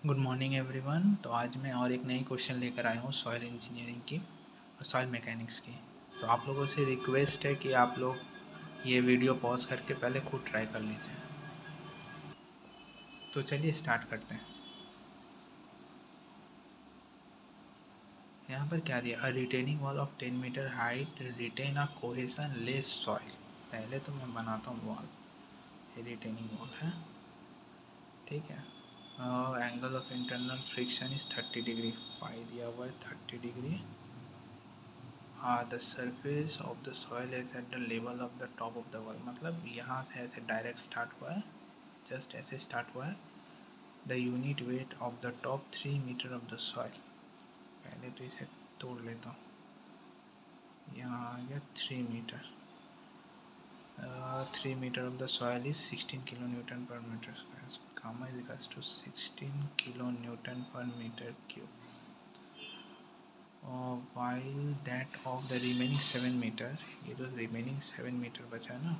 Good morning everyone. तो आज मैं और एक नई क्वेश्चन लेकर आया हूँ सॉइल इंजीनियरिंग की और सॉइल मैकेनिक्स की। तो आप लोगों से रिक्वेस्ट है कि आप लोग ये वीडियो पॉज करके पहले खुद ट्राई कर लीजिए। तो चलिए स्टार्ट करते हैं। यहाँ पर क्या दिया, a retaining wall of 10 meter height retain a cohesionless soil. पहले तो मैं बनाता हूँ वॉल, ये रिटेनिंग वॉल है, ठीक है। Angle of internal friction is 30 degree, phi दिया हुआ है 30 degree. The surface of the soil is at the level of the top of the wall, मतलब यहाँ से ऐसे डायरेक्ट स्टार्ट हुआ है, जस्ट ऐसे स्टार्ट हुआ है। The unit weight of the top 3 metre of the soil, पहले तो इसे तोड़ लेता हूँ। यहाँ आ गया 3 meter. 3 metre of the soil is 16 kilo newton per metre square, gamma is equals to 16 kilo newton per metre cube. while that of the remaining 7 meter, ये जो रिमेनिंग 7 मीटर बचा है ना,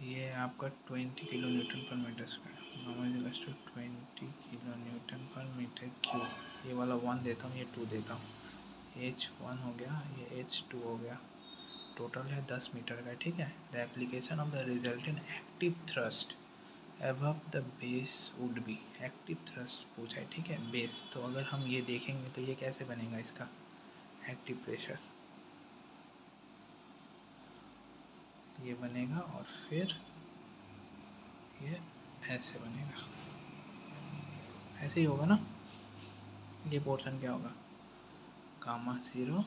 ये आपका 20 kilo newton per metre square, gamma is equals to 20 kilo newton per metre cube. ये वाला 1 देता हूँ, ये 2 देता हूँ, H1 हो गया, ये H2 हो गया, टोटल है 10 मीटर का, ठीक है। The application of the resultant active thrust above the base would be, active thrust पूछा है, ठीक है, बेस। तो अगर हम ये देखेंगे तो ये कैसे बनेगा, इसका एक्टिव प्रेशर ये बनेगा और फिर ये ऐसे बनेगा, ऐसे ही होगा ना। ये पोर्शन क्या होगा, गामा 0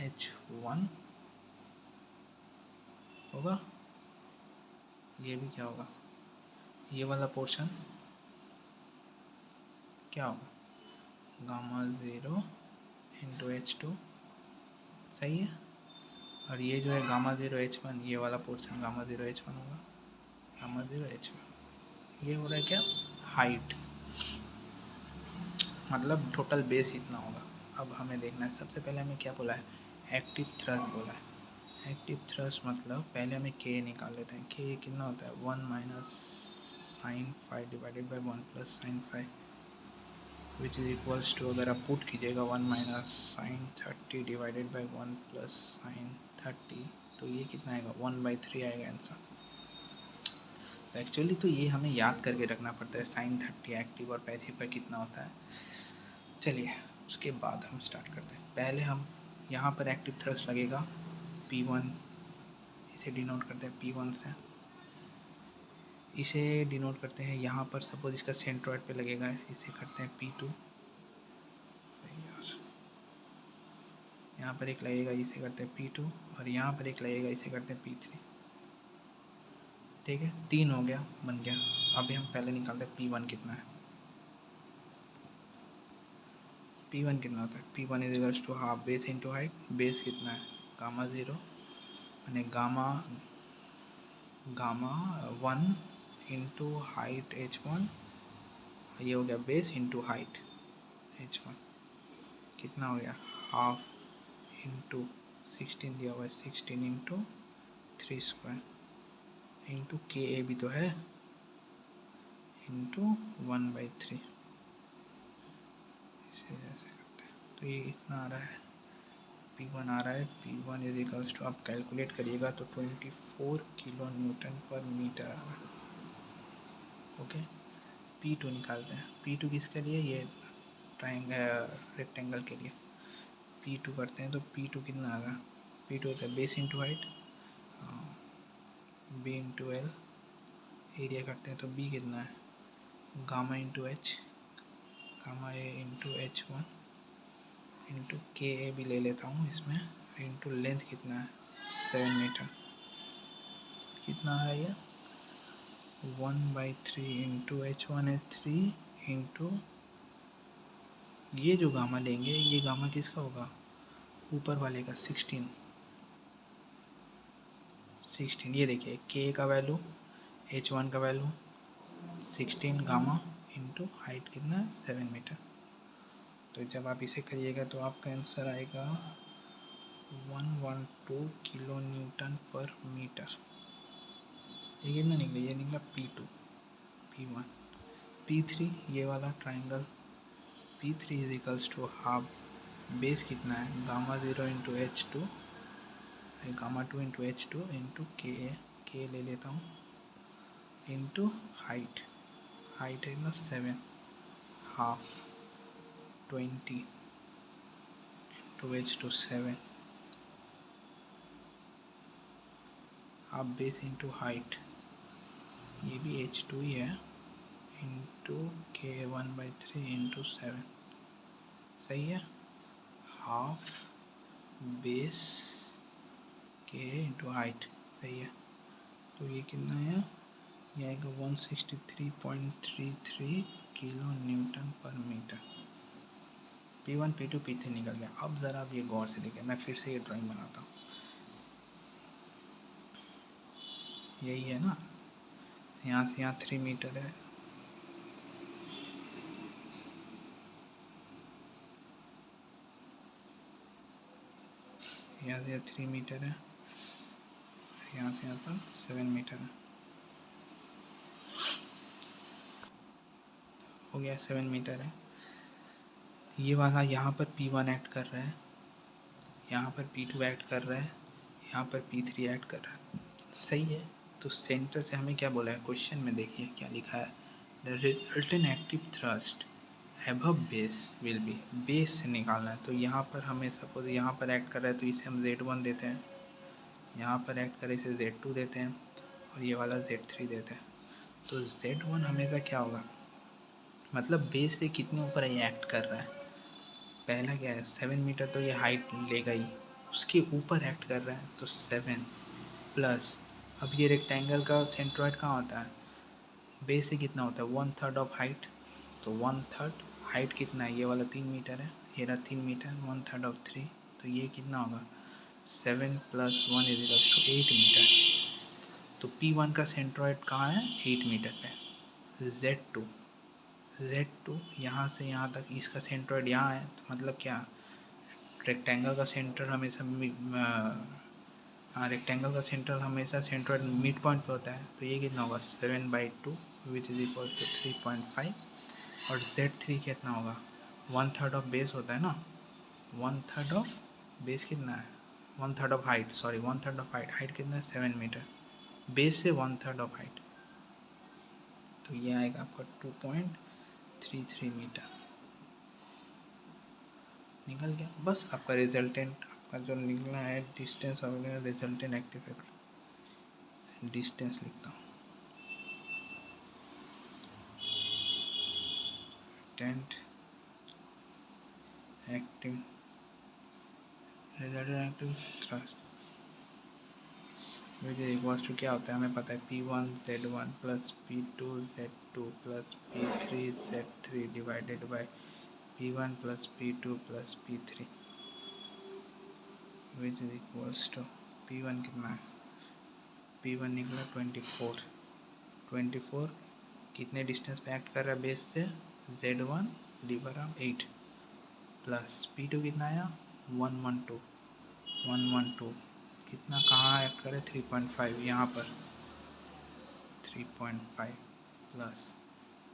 H1 होगा। ये भी क्या होगा, ये वाला पोर्शन क्या होगा, गामा 0 इंटू H2, सही है। और ये जो है गामा 0 H1, ये वाला पोर्शन गामा 0 H1 होगा, गामा 0 H1। ये हो रहा है क्या, हाइट, मतलब टोटल बेस इतना होगा। अब हमें देखना है, सबसे पहले हमें क्या बोला है, एक्टिव थ्रस्ट बोला है। एक्टिव थ्रस्ट मतलब पहले हमें के निकाल लेते हैं। के कितना होता है, 1 minus sine five divided by 1 plus sine five, which is equals to, अगर आप पुट कीजिएगा 1 minus sine 30 divided by 1 plus sine 30, तो ये कितना आएगा, 1/3 आएगा आंसर। तो एक्चुअली तो ये हमें याद करके रखना पड़ता है, साइन 30 एक्टिव और पैसिव का कितना होता है। चलिए उसके बाद हम स्टार्ट करते हैं। पहले हम यहाँ पर एक्टिव थ्रस्ट लगेगा P1, इसे डिनोट करते हैं P1 से। इसे डिनोट करते हैं यहाँ पर, सपोज इसका सेंट्रॉइड पे लगेगा, इसे करते हैं P2। यहाँ पर एक लगेगा, इसे करते हैं P2, और यहाँ पर एक लगेगा, इसे करते हैं P3, ठीक है। 3 हो गया, बन गया। अभी हम पहले निकालते हैं P1 कितना है। P1 कितना होता है, P1 is equals to half base into height. Base कितना है, गामा 0, यानी गामा 1 इंटू हाइट H1, ये हो गया बेस इंटू हाइट H1, कितना हो गया, हाफ इंटू 16 दिया हुआ है, 16 इंटू 3 स्क्वायर इंटू के ए भी तो है, इंटू 1/3, इसे ऐसे करते हैं। तो ये इतना आ रहा है, P1 आ रहा है, P1 इज इक्वल्स टू, आप कैलकुलेट करिएगा तो 24 किलो न्यूटन पर मीटर आ रहा है, ओके। P2 निकालते हैं। P2 किसके लिए, ये रेक्टेंगल के लिए। P2 करते हैं तो P2 कितना आ रहा, P2 होता है base into height, B into L, area करते हैं तो B कितना है, गामा इंटू एच, गामा ए इंटू H1 इंटू के ए भी ले लेता हूँ इसमें, इंटू लेंथ कितना है, 7 मीटर, कितना है ये, 1/3 इंटू H1 है 3 इंटू, ये जो गामा लेंगे ये गामा किसका होगा, ऊपर वाले का, 16। ये देखिए के का वैल्यू, H1 का वैल्यू 16 गामा इंटू हाइट कितना है, 7 मीटर। तो जब आप इसे करिएगा तो आपका आंसर आएगा 112 किलो न्यूटन पर मीटर। ये कितना निकला, ये निकला P2। P1, P3 ये वाला triangle P3 is equals to half base कितना है gamma 0 into H2 gamma 2 into H2 into के ले लेता हूँ इंटू हाइट है ना 7 half 20 into H2 7 half base into height ये भी H2 ही है इंटू के 1/3 इंटू 7 सही है हाफ बेस के इंटू हाइट सही है तो ये कितना है ये आएगा 163.33 kilo newton per metre P1 P2 P3 निकल गया। अब ज़रा आप ये गौर से देखिए मैं फिर से ये ड्राइंग बनाता हूँ यही है ना यहाँ से यहाँ 3 मीटर है यहाँ से यहाँ 3 मीटर है यहाँ से यहाँ पर 7 मीटर है हो गया 7 मीटर है ये वाला यहाँ पर P1 ऐड कर रहा है यहाँ पर P2 ऐड कर रहा है यहाँ पर P3 ऐड कर रहा है सही है तो सेंटर से हमें क्या बोला है क्वेश्चन में देखिए क्या लिखा है the resultant active thrust above base will be base से निकालना है तो यहाँ पर हमें सपोज यहाँ पर ऐड कर रहा है तो इसे हम Z1 देते हैं यहाँ पर ऐड करें इसे Z2 देते हैं और ये वाला Z3 देते हैं तो Z1 हमेशा क्या होगा मतलब बेस से कितने ऊपर ये एक्ट कर रहा है पहला क्या है 7 मीटर तो ये हाइट लेगा ही उसके ऊपर एक्ट कर रहा है तो 7 प्लस अब ये रेक्टेंगल का सेंट्रॉइड कहाँ होता है बेस से कितना होता है 1/3 ऑफ हाइट तो 1/3 हाइट कितना है ये वाला 3 मीटर है ये रहा 3 मीटर 1/3 ऑफ 3 तो ये कितना होगा 7 + 1 = 8 मीटर तो P1 का सेंट्रॉइड कहाँ है 8 मीटर पे Z2 यहाँ से यहाँ तक इसका सेंट्रॉइड यहाँ है तो मतलब क्या रेक्टेंगल का सेंटर हमेशा रेक्टेंगल का सेंटर हमेशा सेंट्रॉइड मिड पॉइंट पे होता है तो ये कितना होगा 7/2 विच इज इक्वल टू 3.5 और Z3 कितना होगा 1/3 ऑफ बेस होता है ना 1/3 ऑफ बेस कितना है 1/3 of height sorry 1/3 of height कितना है 7 मीटर बेस से 1/3 ऑफ हाइट तो ये आएगा आपका 2.33 मीटर निकल गया बस आपका रिजल्टेंट आपका जो निकला है डिस्टेंस और रिजल्टेंट एक्टिव फैक्टर डिस्टेंस लिखता हूँ active resultant active thrust which is equals to क्या होता है हमें पता है P1 Z1 plus P2 Z2 plus P3 Z3 divided by P1 plus P2 plus P3 which is equals to P1 कितना है P1 निकला 24 कितने डिस्टेंस पे एक्ट कर रहा है बेस से Z1 / 8 प्लस P2 कितना आया 112 कितना कहाँ ऐड करें 3.5 यहाँ पर 3.5 प्लस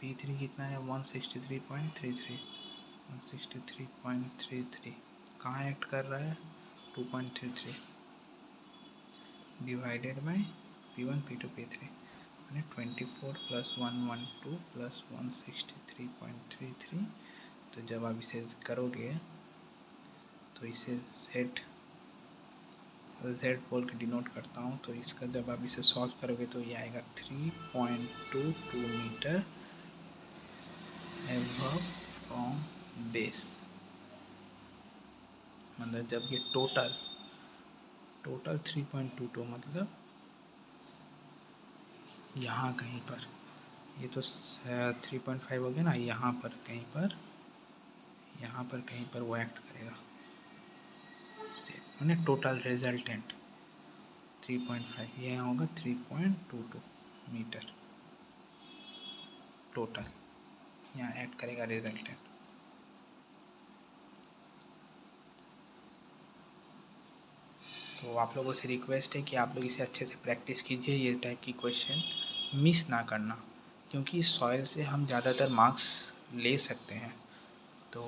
P3 कितना है 163.33 कहाँ ऐड कर रहा है 2.33 divided by P1 P2 P3 यानी 24 + 112 + 163.33 तो जब आप इसे करोगे तो इसे Z बोल के डिनोट करता हूँ तो इसका जब आप इसे सॉल्व करोगे तो ये आएगा 3.22 मीटर एबव फ्रॉम बेस मतलब जब ये टोटल 3.22 मतलब यहाँ कहीं पर ये तो 3.5 हो गया ना यहाँ पर कहीं पर वो एक्ट करेगा मैंने टोटल रिजल्टेंट 3.5 ये यहाँ होगा 3.22 मीटर टोटल यहाँ ऐड करेगा रिजल्टेंट तो आप लोगों से रिक्वेस्ट है कि आप लोग इसे अच्छे से प्रैक्टिस कीजिए ये टाइप की क्वेश्चन मिस ना करना क्योंकि सॉइल से हम ज़्यादातर मार्क्स ले सकते हैं। तो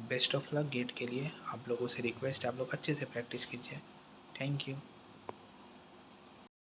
बेस्ट ऑफ लक गेट के लिए। आप लोगों से रिक्वेस्ट है, आप लोग अच्छे से प्रैक्टिस कीजिए। Thank you.